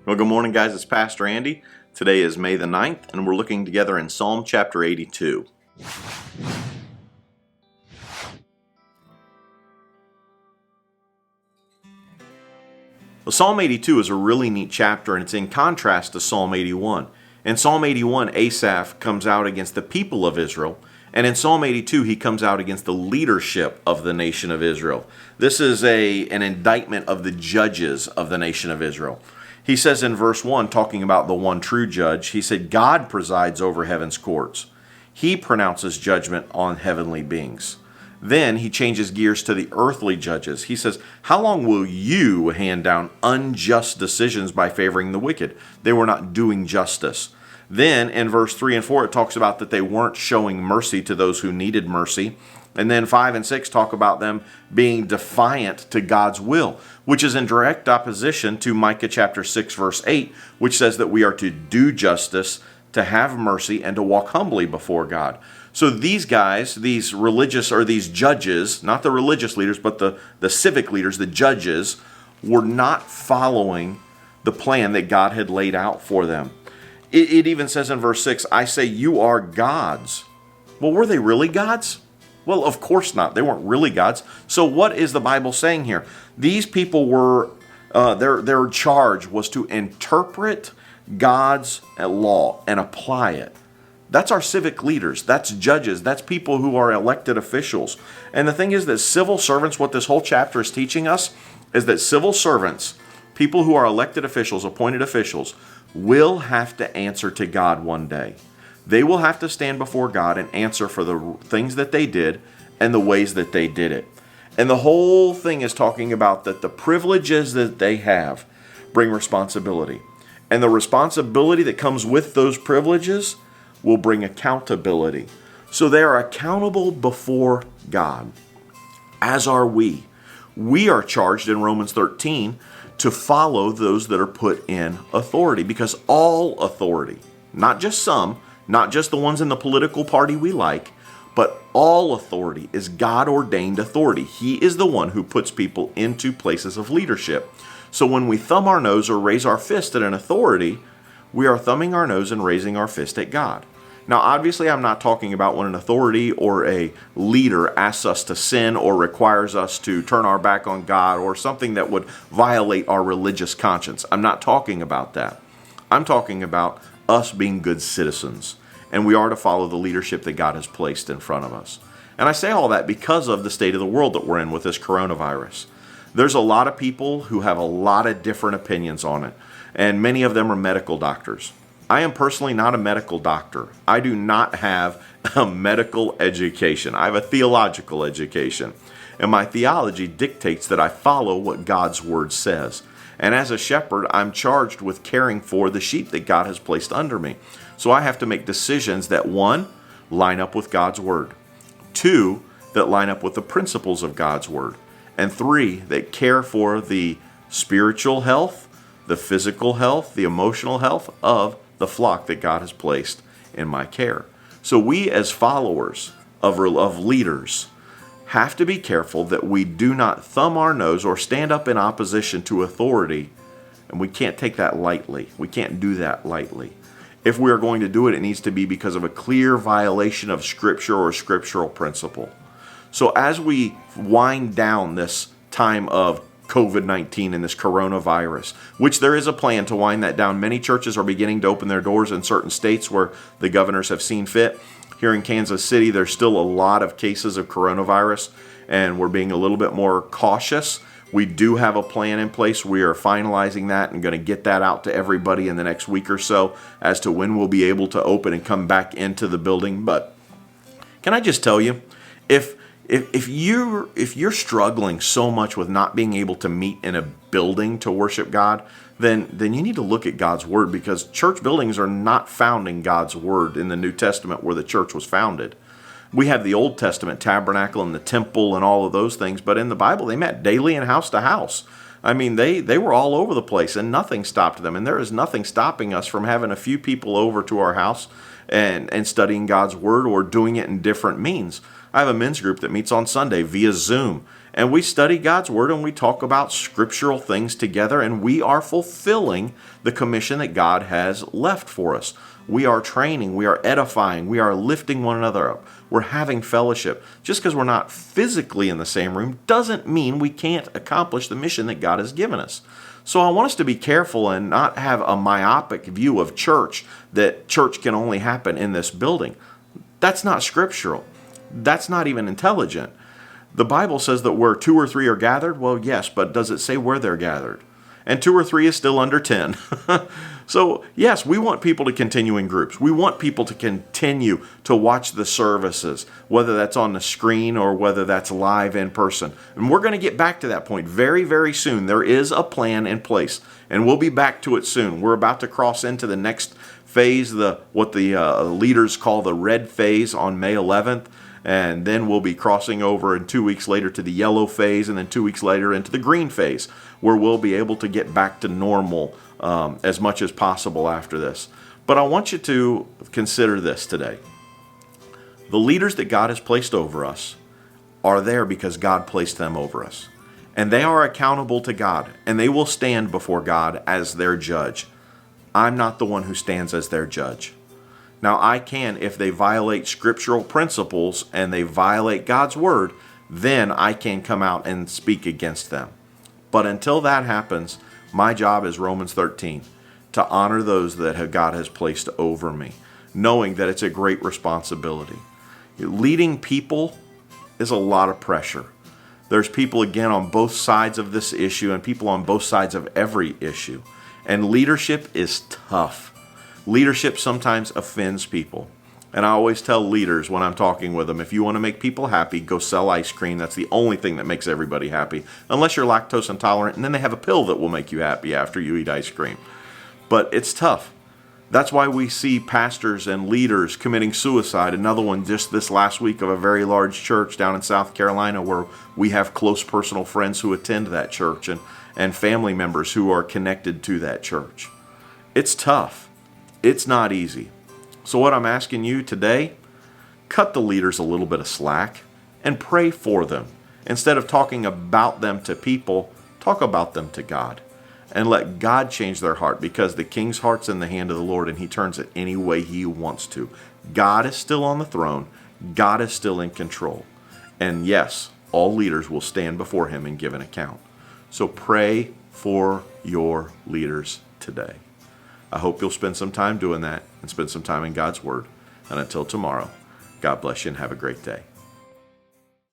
Well, good morning, guys. It's Pastor Andy. Today is May the 9th, and we're looking together in Psalm chapter 82. Well, Psalm 82 is a really neat chapter, and it's in contrast to Psalm 81. In Psalm 81, Asaph comes out against the people of Israel, and in Psalm 82, he comes out against the leadership of the nation of Israel. This is an indictment of the judges of the nation of Israel. He says in verse 1, talking about the one true judge, he said, God presides over heaven's courts. He pronounces judgment on heavenly beings. Then he changes gears to the earthly judges. He says, how long will you hand down unjust decisions by favoring the wicked? They were not doing justice. Then in verse 3 and 4, it talks about that they weren't showing mercy to those who needed mercy. And then 5 and 6 talk about them being defiant to God's will, which is in direct opposition to Micah chapter 6, verse 8, which says that we are to do justice, to have mercy, and to walk humbly before God. So these guys, these religious or these judges, not the religious leaders, but the civic leaders, the judges, were not following the plan that God had laid out for them. It even says in verse 6, I say you are gods. Well, were they really gods? Well, of course not. They weren't really gods. So what is the Bible saying here? These people were, their charge was to interpret God's law and apply it. That's our civic leaders. That's judges. That's people who are elected officials. And the thing is that civil servants, what this whole chapter is teaching us, is that civil servants, people who are elected officials, appointed officials, will have to answer to God one day. They will have to stand before God and answer for the things that they did and the ways that they did it. And the whole thing is talking about that the privileges that they have bring responsibility. And the responsibility that comes with those privileges will bring accountability. So they are accountable before God, as are we. We are charged in Romans 13 to follow those that are put in authority, because all authority, not just some, not just the ones in the political party we like, but all authority is God-ordained authority. He is the one who puts people into places of leadership. So when we thumb our nose or raise our fist at an authority, we are thumbing our nose and raising our fist at God. Now, obviously, I'm not talking about when an authority or a leader asks us to sin or requires us to turn our back on God or something that would violate our religious conscience. I'm not talking about that. I'm talking about us being good citizens, and we are to follow the leadership that God has placed in front of us. And I say all that because of the state of the world that we're in with this coronavirus. There's a lot of people who have a lot of different opinions on it, and many of them are medical doctors. I am personally not a medical doctor. I do not have a medical education. I have a theological education, and my theology dictates that I follow what God's word says. And as a shepherd, I'm charged with caring for the sheep that God has placed under me. So I have to make decisions that, 1, line up with God's word, 2, that line up with the principles of God's word, and 3, that care for the spiritual health, the physical health, the emotional health of the flock that God has placed in my care. So we as followers of leaders have to be careful that we do not thumb our nose or stand up in opposition to authority, and we can't take that lightly. We can't do that lightly. If we are going to do it, it needs to be because of a clear violation of Scripture or scriptural principle. So as we wind down this time of COVID-19 and this coronavirus, which there is a plan to wind that down. Many churches are beginning to open their doors in certain states where the governors have seen fit. Here in Kansas City, there's still a lot of cases of coronavirus, and we're being a little bit more cautious. We do have a plan in place. We are finalizing that and going to get that out to everybody in the next week or so as to when we'll be able to open and come back into the building. But can I just tell you, if you're struggling so much with not being able to meet in a building to worship God, then you need to look at God's word, because church buildings are not found in God's word in the New Testament where the church was founded. We have the Old Testament tabernacle and the temple and all of those things, but in the Bible they met daily and house to house. I mean, they were all over the place and nothing stopped them. And there is nothing stopping us from having a few people over to our house and studying God's word or doing it in different means. I have a men's group that meets on Sunday via Zoom, and we study God's Word and we talk about scriptural things together, and we are fulfilling the commission that God has left for us. We are training, we are edifying, we are lifting one another up. We're having fellowship. Just because we're not physically in the same room doesn't mean we can't accomplish the mission that God has given us. So I want us to be careful and not have a myopic view of church, that church can only happen in this building. That's not scriptural. That's not even intelligent. The Bible says that where 2 or 3 are gathered, well, yes, but does it say where they're gathered? And 2 or 3 is still under 10. So, yes, we want people to continue in groups. We want people to continue to watch the services, whether that's on the screen or whether that's live in person. And we're going to get back to that point very, very soon. There is a plan in place, and we'll be back to it soon. We're about to cross into the next phase, what the leaders call the red phase on May 11th. And then we'll be crossing over in 2 weeks later to the yellow phase, and then 2 weeks later into the green phase, where we'll be able to get back to normal as much as possible after this. But I want you to consider this today. The leaders that God has placed over us are there because God placed them over us. And they are accountable to God, and they will stand before God as their judge. I'm not the one who stands as their judge. Now, I can, if they violate scriptural principles and they violate God's word, then I can come out and speak against them. But until that happens, my job is Romans 13, to honor those that God has placed over me, knowing that it's a great responsibility. Leading people is a lot of pressure. There's people, again, on both sides of this issue and people on both sides of every issue. And leadership is tough. Leadership sometimes offends people. And I always tell leaders when I'm talking with them, if you want to make people happy, go sell ice cream. That's the only thing that makes everybody happy. Unless you're lactose intolerant, and then they have a pill that will make you happy after you eat ice cream. But it's tough. That's why we see pastors and leaders committing suicide. Another one just this last week of a very large church down in South Carolina, where we have close personal friends who attend that church and family members who are connected to that church. It's tough. It's not easy. So what I'm asking you today, cut the leaders a little bit of slack and pray for them. Instead of talking about them to people, talk about them to God. And let God change their heart, because the king's heart's in the hand of the Lord and he turns it any way he wants to. God is still on the throne. God is still in control. And yes, all leaders will stand before him and give an account. So pray for your leaders today. I hope you'll spend some time doing that and spend some time in God's Word. And until tomorrow, God bless you and have a great day.